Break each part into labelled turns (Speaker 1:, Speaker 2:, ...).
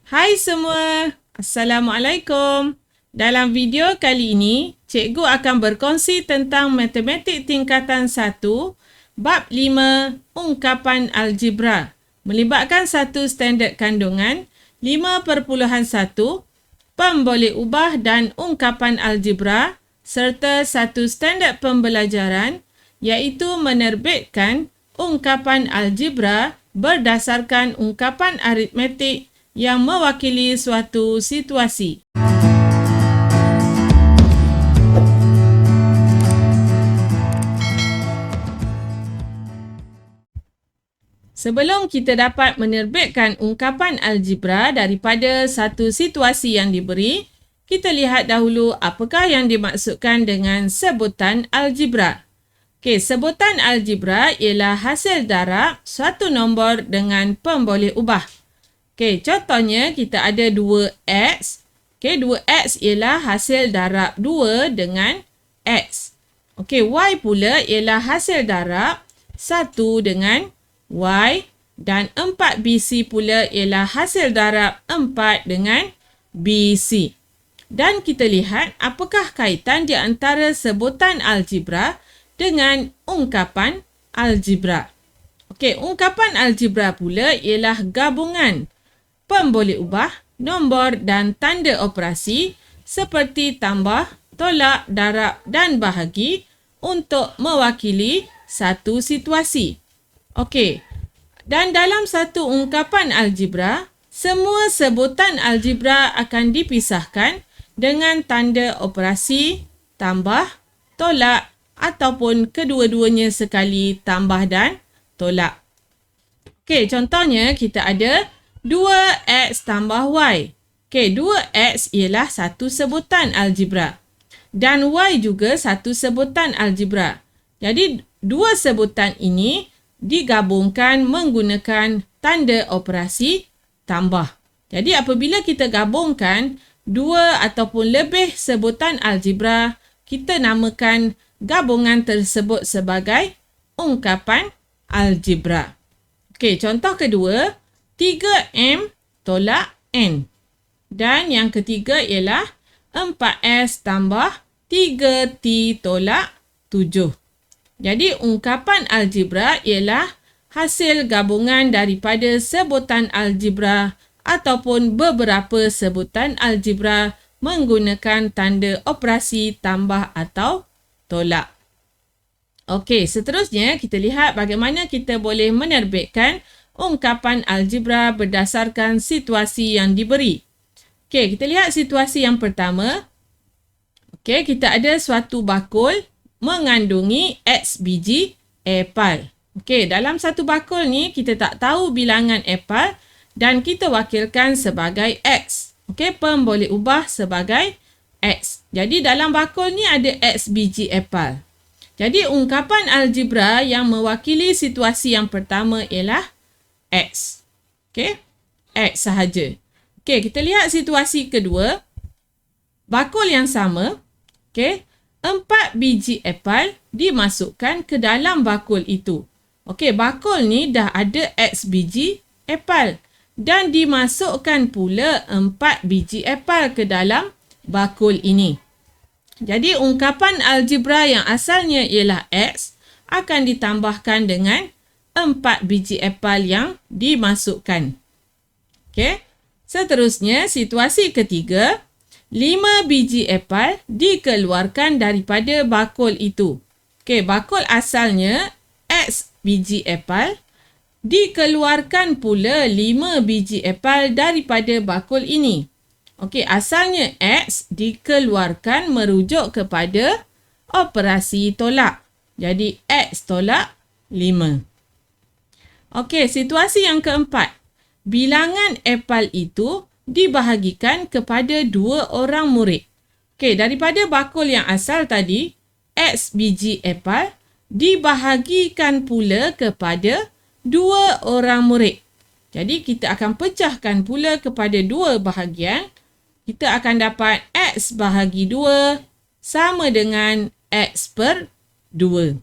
Speaker 1: Hai semua, Assalamualaikum. Dalam video kali ini, cikgu akan berkongsi tentang matematik tingkatan 1, bab 5, ungkapan algebra. Melibatkan satu standard kandungan, 5.1, pemboleh ubah dan ungkapan algebra, serta satu standard pembelajaran, iaitu menerbitkan ungkapan algebra berdasarkan ungkapan aritmetik yang mewakili suatu situasi. Sebelum kita dapat menerbitkan ungkapan algebra daripada satu situasi yang diberi, kita lihat dahulu apakah yang dimaksudkan dengan sebutan algebra. Okey, sebutan algebra ialah hasil darab suatu nombor dengan pemboleh ubah. Okey, contohnya kita ada 2x. Okey, 2x ialah hasil darab 2 dengan x. Okey, y pula ialah hasil darab 1 dengan y dan 4bc pula ialah hasil darab 4 dengan bc. Dan kita lihat apakah kaitan di antara sebutan algebra dengan ungkapan algebra. Okey, ungkapan algebra pula ialah gabungan pemboleh ubah, nombor dan tanda operasi seperti tambah, tolak, darab dan bahagi untuk mewakili satu situasi. Okey, dan dalam satu ungkapan algebra, semua sebutan algebra akan dipisahkan dengan tanda operasi, tambah, tolak ataupun kedua-duanya sekali tambah dan tolak. Okey, contohnya kita ada 2x tambah y. Okey, 2x ialah satu sebutan algebra. Dan y juga satu sebutan algebra. Jadi, dua sebutan ini digabungkan menggunakan tanda operasi tambah. Jadi, apabila kita gabungkan dua ataupun lebih sebutan algebra, kita namakan gabungan tersebut sebagai ungkapan algebra. Okey, contoh kedua, 3m tolak n. Dan yang ketiga ialah 4s tambah 3t tolak 7. Jadi, ungkapan algebra ialah hasil gabungan daripada sebutan algebra ataupun beberapa sebutan algebra menggunakan tanda operasi tambah atau tolak. Okey, seterusnya kita lihat bagaimana kita boleh menerbitkan ungkapan algebra berdasarkan situasi yang diberi. Okey, kita lihat situasi yang pertama. Okey, kita ada suatu bakul mengandungi x biji apple. Okey, dalam satu bakul ni kita tak tahu bilangan apple dan kita wakilkan sebagai x. Okey, pemboleh ubah sebagai x. Jadi dalam bakul ni ada x biji apple. Jadi ungkapan algebra yang mewakili situasi yang pertama ialah x. Okey, x sahaja. Okey, kita lihat situasi kedua. Bakul yang sama. Okey, 4 biji apple dimasukkan ke dalam bakul itu. Okey, bakul ni dah ada x biji apple dan dimasukkan pula 4 biji apple ke dalam bakul ini. Jadi, ungkapan algebra yang asalnya ialah x akan ditambahkan dengan 4 biji apple yang dimasukkan. Okey, seterusnya situasi ketiga. 5 biji apple dikeluarkan daripada bakul itu. Okey, bakul asalnya x biji apple, dikeluarkan pula 5 biji apple daripada bakul ini. Okey, asalnya x dikeluarkan merujuk kepada operasi tolak. Jadi, x tolak 5. Okey, situasi yang keempat. Bilangan apple itu dibahagikan kepada 2 orang murid. Okey, daripada bakul yang asal tadi, x biji apple dibahagikan pula kepada 2 orang murid. Jadi, kita akan pecahkan pula kepada 2 bahagian. Kita akan dapat x bahagi 2 sama dengan x per 2.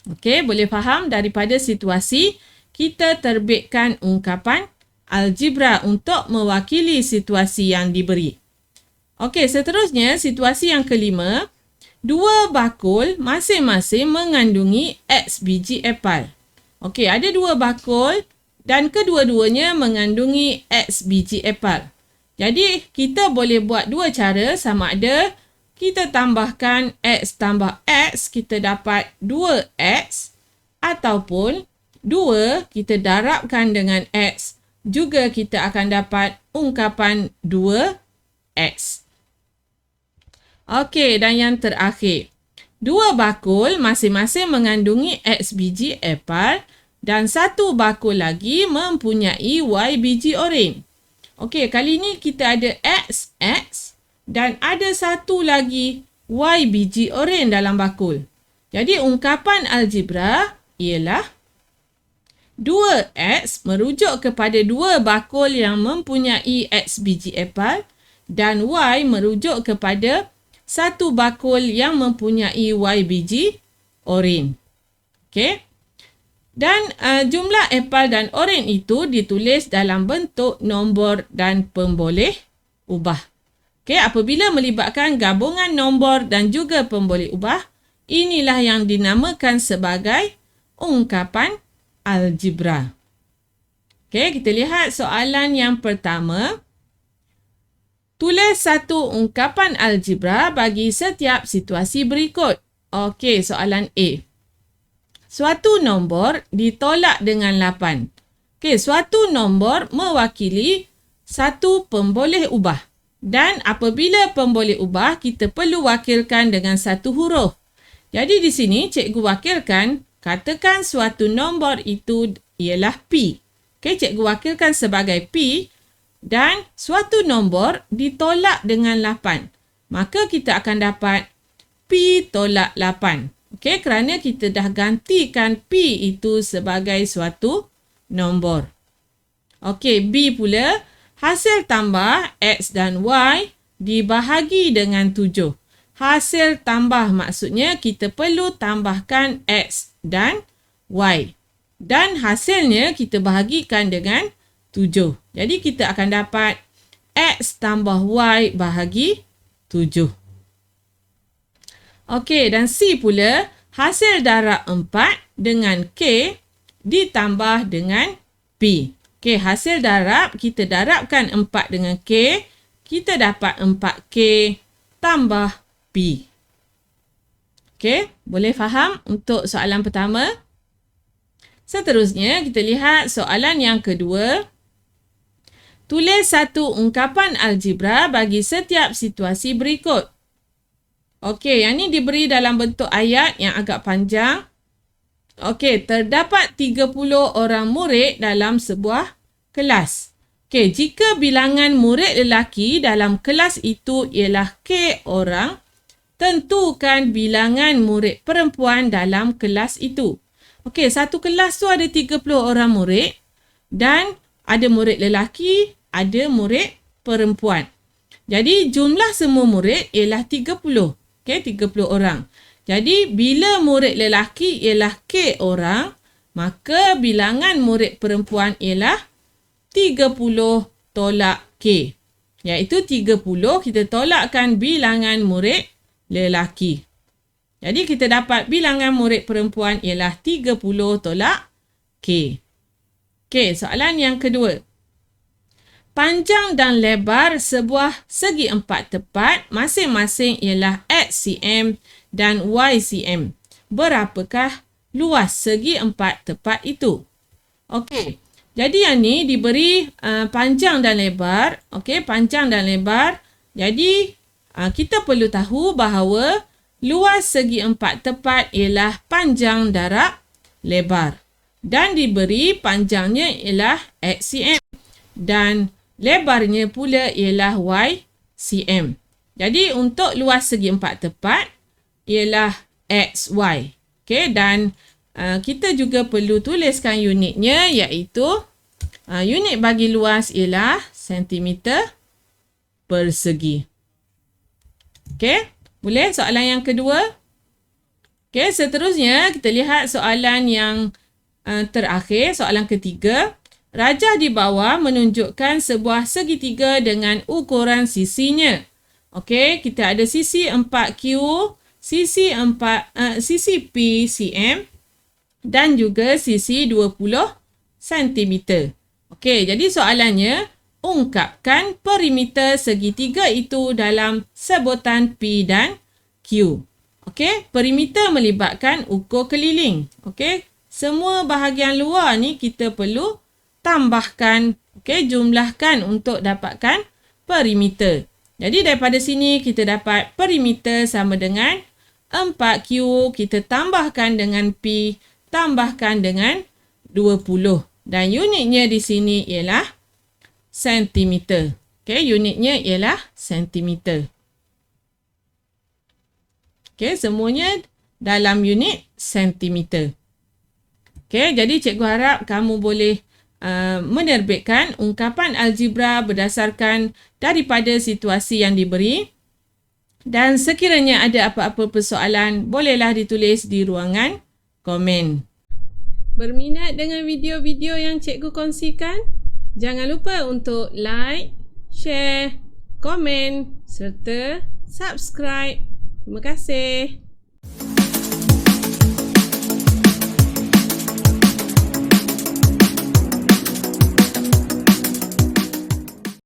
Speaker 1: Okey, boleh faham daripada situasi kita terbitkan ungkapan algebra untuk mewakili situasi yang diberi. Okey, seterusnya situasi yang kelima. Dua bakul masing-masing mengandungi X biji apple. Okey, ada dua bakul dan kedua-duanya mengandungi X biji apple. Jadi, kita boleh buat dua cara, sama ada kita tambahkan X tambah X, kita dapat 2X, ataupun 2 kita darabkan dengan X, juga kita akan dapat ungkapan 2X. Okey, dan yang terakhir. Dua bakul masing-masing mengandungi X biji apple dan satu bakul lagi mempunyai Y biji oren. Okey, kali ini kita ada X dan ada satu lagi Y biji oren dalam bakul. Jadi, ungkapan algebra ialah 2X merujuk kepada dua bakul yang mempunyai X biji apple dan Y merujuk kepada satu bakul yang mempunyai Y biji oren. Okey. Dan jumlah apple dan oren itu ditulis dalam bentuk nombor dan pemboleh ubah. Okey, apabila melibatkan gabungan nombor dan juga pemboleh ubah, inilah yang dinamakan sebagai ungkapan algebra. Okey, kita lihat soalan yang pertama. Tulis satu ungkapan algebra bagi setiap situasi berikut. Okey, soalan A. Suatu nombor ditolak dengan 8. Okey, suatu nombor mewakili satu pemboleh ubah. Dan apabila pemboleh ubah, kita perlu wakilkan dengan satu huruf. Jadi di sini cikgu wakilkan, katakan suatu nombor itu ialah P. Okey, cikgu wakilkan sebagai P. Dan suatu nombor ditolak dengan 8. Maka kita akan dapat P tolak 8. Okey, kerana kita dah gantikan P itu sebagai suatu nombor. Okey, B pula, hasil tambah X dan Y dibahagi dengan 7. Hasil tambah maksudnya kita perlu tambahkan X dan Y. Dan hasilnya kita bahagikan dengan 7. Jadi kita akan dapat X tambah Y bahagi 7. Okey, dan C pula, hasil darab 4 dengan K ditambah dengan P. Okey, hasil darab, kita darabkan 4 dengan K, kita dapat 4K tambah P. Okey, boleh faham untuk soalan pertama? Seterusnya, kita lihat soalan yang kedua. Tulis satu ungkapan algebra bagi setiap situasi berikut. Okey, yang ni diberi dalam bentuk ayat yang agak panjang. Okey, terdapat 30 orang murid dalam sebuah kelas. Okey, jika bilangan murid lelaki dalam kelas itu ialah K orang, tentukan bilangan murid perempuan dalam kelas itu. Okey, satu kelas tu ada 30 orang murid dan ada murid lelaki, ada murid perempuan. Jadi, jumlah semua murid ialah 30. Okey, 30 orang. Jadi, bila murid lelaki ialah K orang, maka bilangan murid perempuan ialah 30 tolak K. Iaitu 30 kita tolakkan bilangan murid lelaki. Jadi, kita dapat bilangan murid perempuan ialah 30 tolak K. Okey, soalan yang kedua. Panjang dan lebar sebuah segi empat tepat masing-masing ialah X cm dan Y cm. Berapakah luas segi empat tepat itu? Okey. Jadi yang ni diberi panjang dan lebar. Okey, panjang dan lebar. Jadi kita perlu tahu bahawa luas segi empat tepat ialah panjang darab lebar. Dan diberi panjangnya ialah X cm dan lebarnya pula ialah Y cm. Jadi untuk luas segi empat tepat ialah XY. Okey, dan kita juga perlu tuliskan unitnya, iaitu unit bagi luas ialah sentimeter persegi. Okey, boleh soalan yang kedua? Okey, seterusnya kita lihat soalan yang terakhir, soalan ketiga. rajah di bawah menunjukkan sebuah segitiga dengan ukuran sisinya. Okey, kita ada sisi 4Q, sisi P cm dan juga sisi 20 cm. Okey, jadi soalannya, ungkapkan perimeter segitiga itu dalam sebutan P dan Q. Okey, perimeter melibatkan ukur keliling. Okey, semua bahagian luar ni kita perlu tambahkan, okey, jumlahkan untuk dapatkan perimeter. Jadi daripada sini kita dapat perimeter sama dengan 4Q, kita tambahkan dengan P, tambahkan dengan 20. Dan unitnya di sini ialah sentimeter. Okey, unitnya ialah sentimeter. Okey, semuanya dalam unit sentimeter. Okey, jadi cikgu harap kamu boleh menerbitkan ungkapan algebra berdasarkan daripada situasi yang diberi. Dan sekiranya ada apa-apa persoalan, bolehlah ditulis di ruangan komen. Berminat dengan video-video yang cikgu kongsikan? Jangan lupa untuk like, share, komen serta subscribe. Terima kasih.